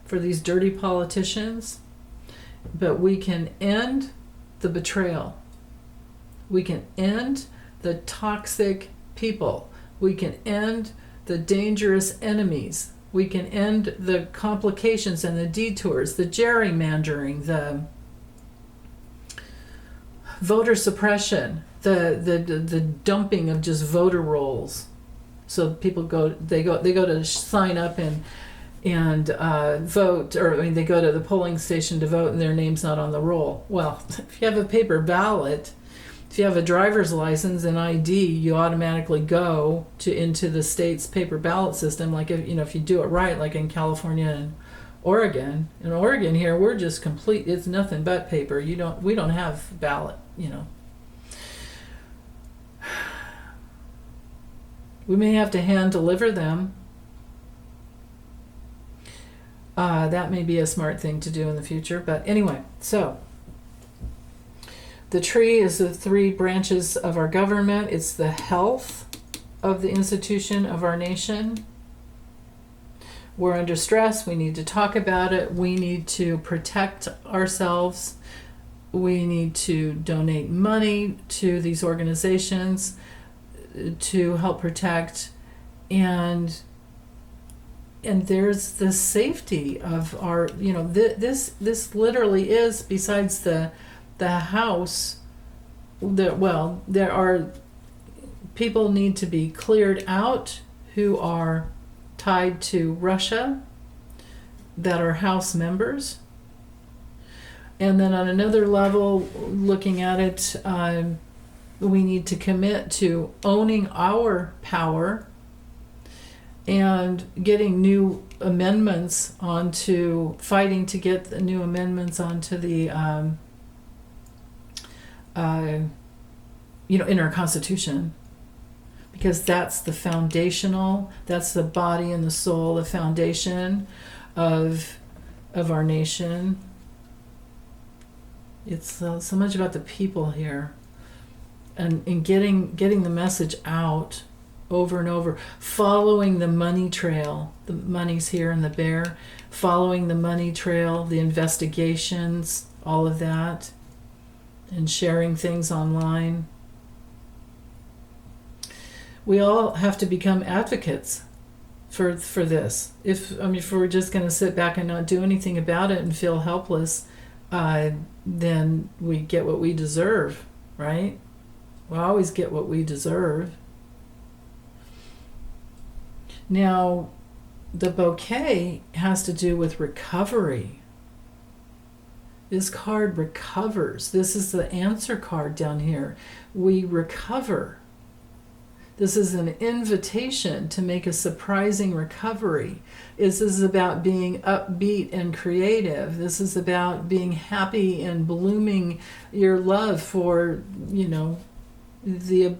for these dirty politicians, but we can end the betrayal. We can end the toxic people. We can end the dangerous enemies. We can end the complications and the detours, the gerrymandering, the voter suppression, the dumping of just voter rolls. So people go to sign up and vote, or they go to the polling station to vote and their name's not on the roll. Well, if you have a paper ballot, if you have a driver's license and ID, you automatically go into the state's paper ballot system. Like if you do it right, like in California and Oregon. In Oregon here, we're just complete. It's nothing but paper. We don't have ballot. We may have to hand deliver them. That may be a smart thing to do in the future. But anyway, so the tree is the three branches of our government. It's the health of the institution of our nation. We're under stress. We need to talk about it. We need to protect ourselves. We need to donate money to these organizations to help protect. And there's the safety of our, this literally is, besides the house, there are people need to be cleared out who are tied to Russia that are House members. And then on another level, looking at it, we need to commit to owning our power and getting new amendments fighting to get the new amendments onto the in our Constitution, because that's the body and the soul, the foundation of of our nation. It's so much about the people here, and getting the message out over and over, following the money trail. The money's here in the bear, following the money trail, the investigations, all of that, and sharing things online. We all have to become advocates for this. If we're just going to sit back and not do anything about it and feel helpless, then we get what we deserve, right? We always get what we deserve. Now, the bouquet has to do with recovery. This card recovers. This is the answer card down here. We recover. This is an invitation to make a surprising recovery. This is about being upbeat and creative. This is about being happy and blooming your love for, the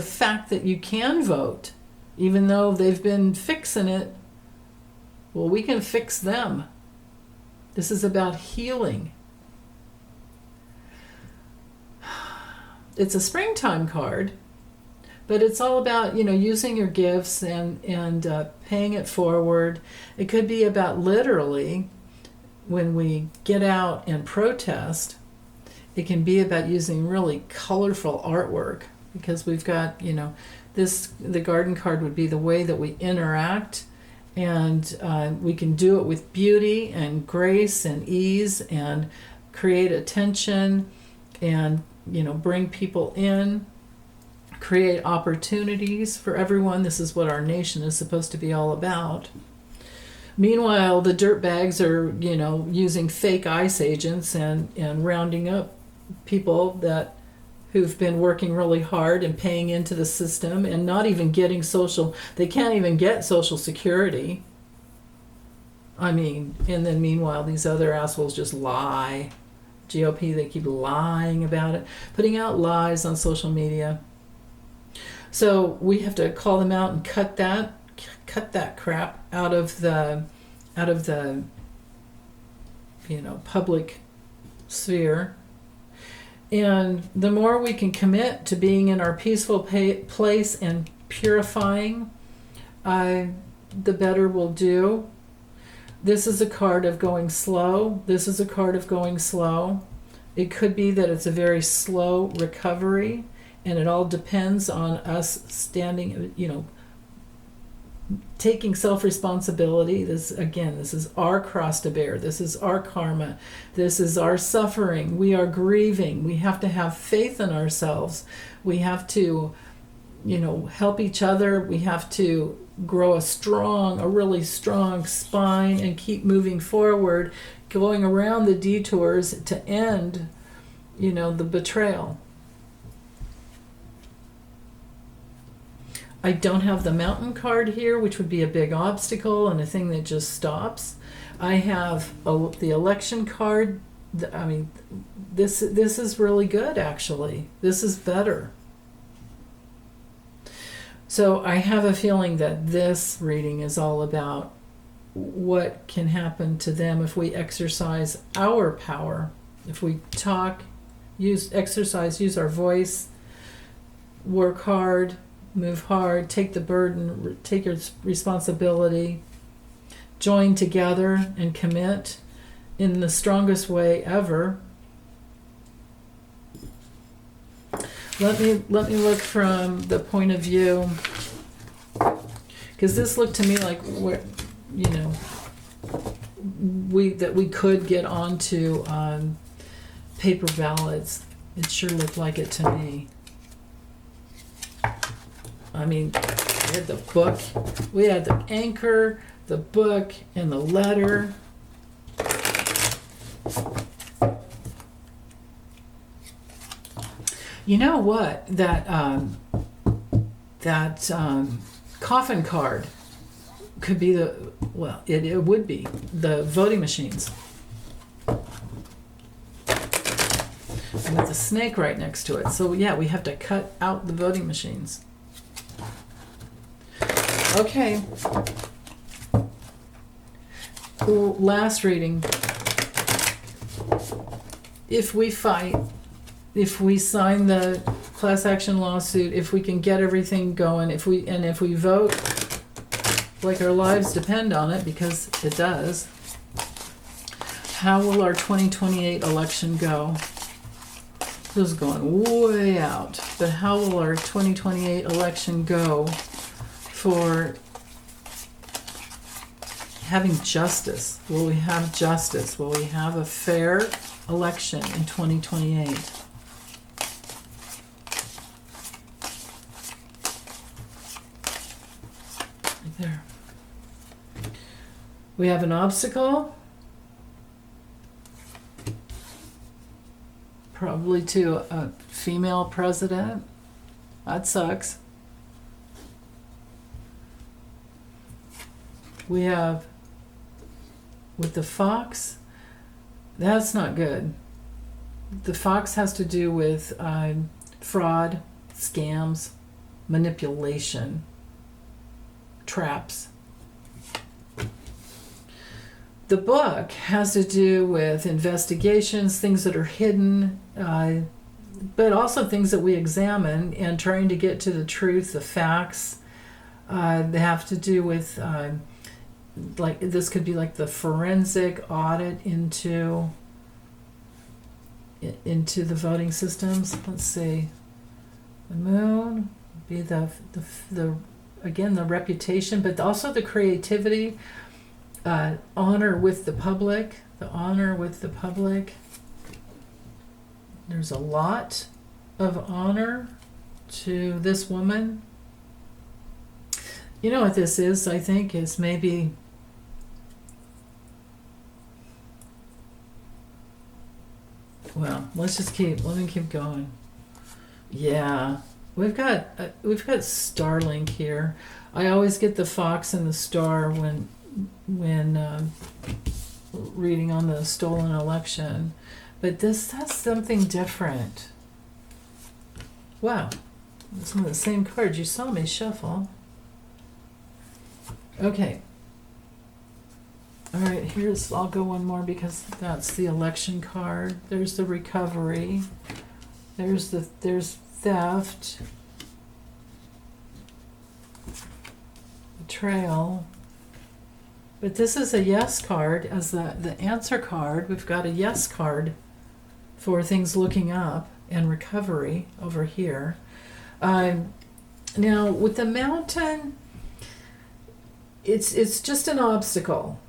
fact that you can vote, even though they've been fixing it. Well, we can fix them. This is about healing. It's a springtime card. But it's all about, using your gifts and paying it forward. It could be about literally when we get out and protest. It can be about using really colorful artwork, because we've got, the garden card would be the way that we interact, and we can do it with beauty and grace and ease and create attention and, bring people in. Create opportunities for everyone. This is what our nation is supposed to be all about. Meanwhile, the dirtbags are, using fake ICE agents and rounding up people who've been working really hard and paying into the system and not even getting they can't even get Social Security. And then meanwhile, these other assholes just lie. GOP, they keep lying about it, putting out lies on social media. So we have to call them out and cut that crap out of the public sphere. And the more we can commit to being in our peaceful place and purifying, the better we'll do. This is a card of going slow. This is a card of going slow. It could be that it's a very slow recovery. And it all depends on us standing, taking self-responsibility. This is our cross to bear. This is our karma. This is our suffering. We are grieving. We have to have faith in ourselves. We have to, help each other. We have to grow a really strong spine and keep moving forward, going around the detours to end, the betrayal. I don't have the mountain card here, which would be a big obstacle and a thing that just stops. I have the election card. This is really good, actually. This is better. So I have a feeling that this reading is all about what can happen to them if we exercise our power, if we talk, use our voice, work hard, move hard, take the burden, take your responsibility, join together and commit in the strongest way ever. Let me look from the point of view, because this looked to me like we could get onto paper ballots. It sure looked like it to me. We had the book, we had the anchor, the book, and the letter. You know what? That coffin card could be it would be the voting machines. And with the snake right next to it. So yeah, we have to cut out the voting machines. last reading, if we fight, if we sign the class action lawsuit, if we can get everything going, if we vote like our lives depend on it, because it does, how will our 2028 election go? This is going way out, but how will our 2028 election go for having justice? Will we have justice? Will we have a fair election in 2028? Right there. We have an obstacle, probably to a female president. That sucks. We have, with the fox, that's not good. The fox has to do with fraud, scams, manipulation, traps. The book has to do with investigations, things that are hidden, but also things that we examine and trying to get to the truth, the facts. They have to do with, like, this could be like the forensic audit into the voting systems. Let's see. The moon would be the again, the reputation, but also the creativity. Honor with the public, the honor with the public. There's a lot of honor to this woman. You know what this is, I think, is maybe well, let me keep going. Yeah, we've got Starlink here. I always get the fox and the star when reading on the stolen election, but that's something different. Wow, some of the same cards you saw me shuffle. Okay. All right, I'll go one more because that's the election card. There's the recovery. There's theft. Betrayal. But this is a yes card as the answer card. We've got a yes card for things looking up and recovery over here. Now with the mountain, it's just an obstacle.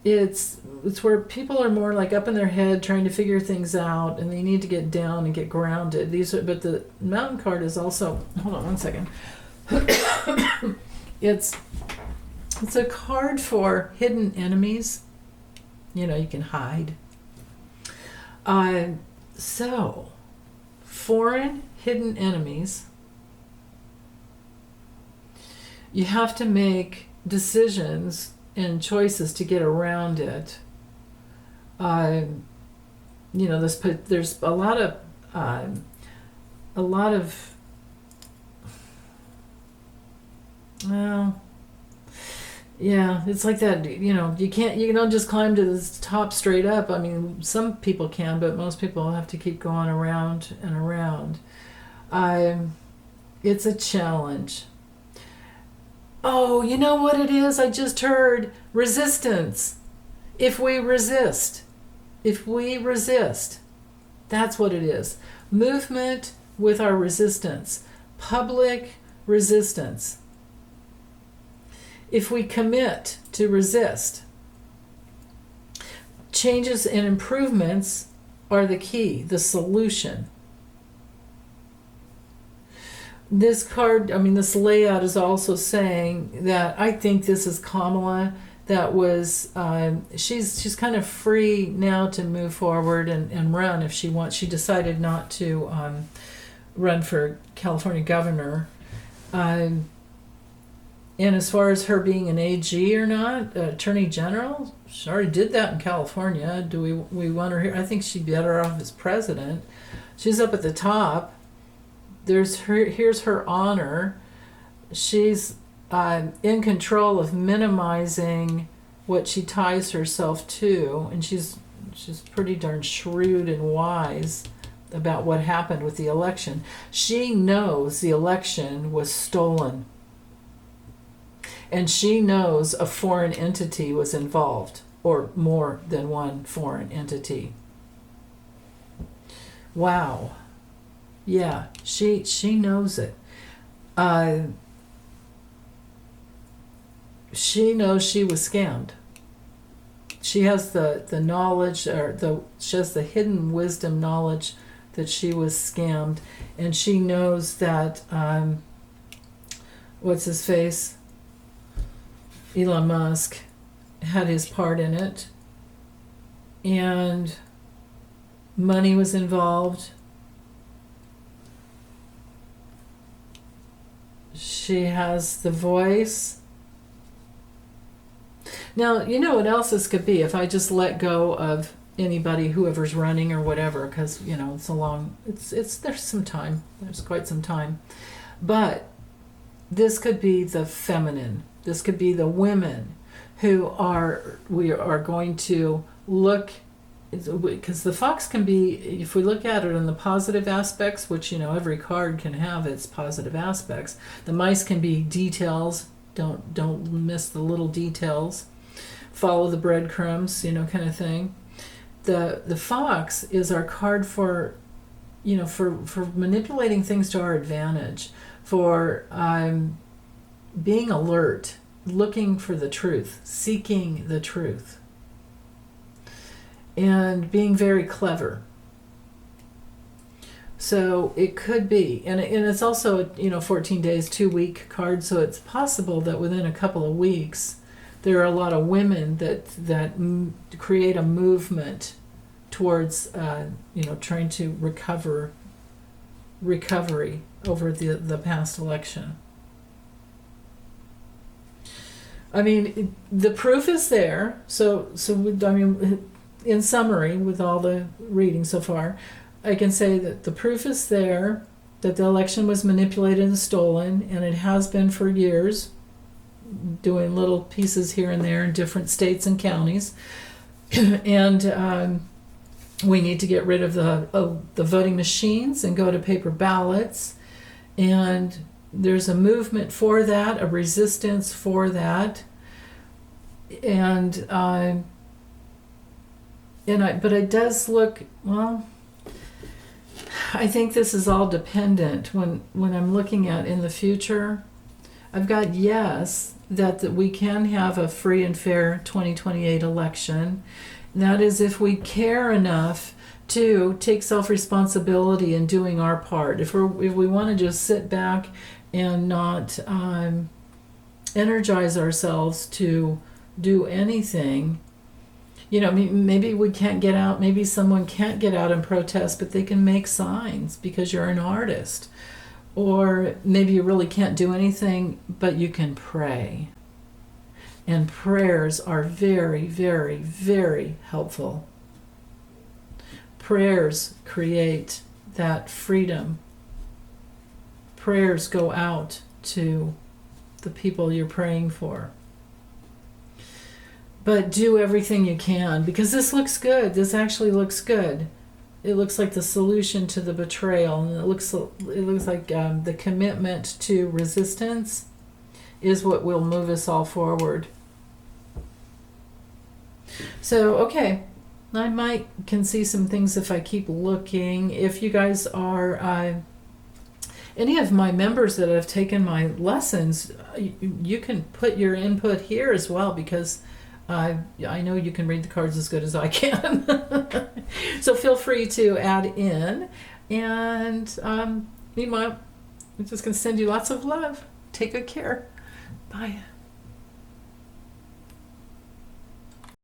It's where people are more like up in their head trying to figure things out, and they need to get down and get grounded. But the mountain card is also, hold on one second. It's a card for hidden enemies. You know, you can hide. So, foreign hidden enemies. You have to make decisions and choices to get around it. You know, there's a lot of well, yeah, it's like that, you know, you don't just climb to the top straight up. I mean, some people can, but most people have to keep going around and around. It's a challenge. Oh, you know what it is? I just heard resistance. If we resist, that's what it is. Movement with our resistance, public resistance. If we commit to resist, changes and improvements are the key, the solution. This card, this layout is also saying that I think this is Kamala. That was, she's kind of free now to move forward and run if she wants. She decided not to run for California governor. And as far as her being an AG or not, Attorney General, she already did that in California. Do we want her here? I think she'd be better off as president. She's up at the top. Here's her honor. She's in control of minimizing what she ties herself to, and she's pretty darn shrewd and wise about what happened with the election. She knows the election was stolen. And she knows a foreign entity was involved, or more than one foreign entity. Wow. Yeah, she knows it. She knows she was scammed. She has the knowledge, or she has the hidden wisdom knowledge that she was scammed, and she knows that what's his face? Elon Musk had his part in it, and money was involved. She has the voice. Now, you know what else this could be if I just let go of anybody, whoever's running or whatever, because, you know, there's some time. There's quite some time. But this could be the feminine. This could be the women we are going to look, because the fox can be, if we look at it in the positive aspects, which, you know, every card can have its positive aspects. The mice can be details. Don't miss the little details. Follow the breadcrumbs, you know, kind of thing. The fox is our card for, you know, for manipulating things to our advantage, for being alert, looking for the truth, seeking the truth, and being very clever. So it could be, and it's also, you know, 14 days, 2-week card, so it's possible that within a couple of weeks there are a lot of women that create a movement towards, you know, trying to recovery over the past election. I mean, the proof is there. So I mean, in summary, with all the reading so far, I can say that the proof is there that the election was manipulated and stolen, and it has been for years, doing little pieces here and there in different states and counties. And we need to get rid of the voting machines and go to paper ballots. And there's a movement for that, a resistance for that. But it does look, well, I think this is all dependent when I'm looking at in the future. I've got yes, that we can have a free and fair 2028 election. And that is if we care enough to take self-responsibility in doing our part. If we want to just sit back and not energize ourselves to do anything, you know, maybe we can't get out, maybe someone can't get out and protest, but they can make signs because you're an artist. Or maybe you really can't do anything, but you can pray. And prayers are very, very, very helpful. Prayers create that freedom. Prayers go out to the people you're praying for. But do everything you can, because this looks good. This actually looks good. It looks like the solution to the betrayal, and it looks like the commitment to resistance is what will move us all forward. So, okay, I can see some things if I keep looking. If you guys are any of my members that have taken my lessons, you can put your input here as well, because I know you can read the cards as good as I can. So feel free to add in. And meanwhile, I'm just going to send you lots of love. Take good care. Bye.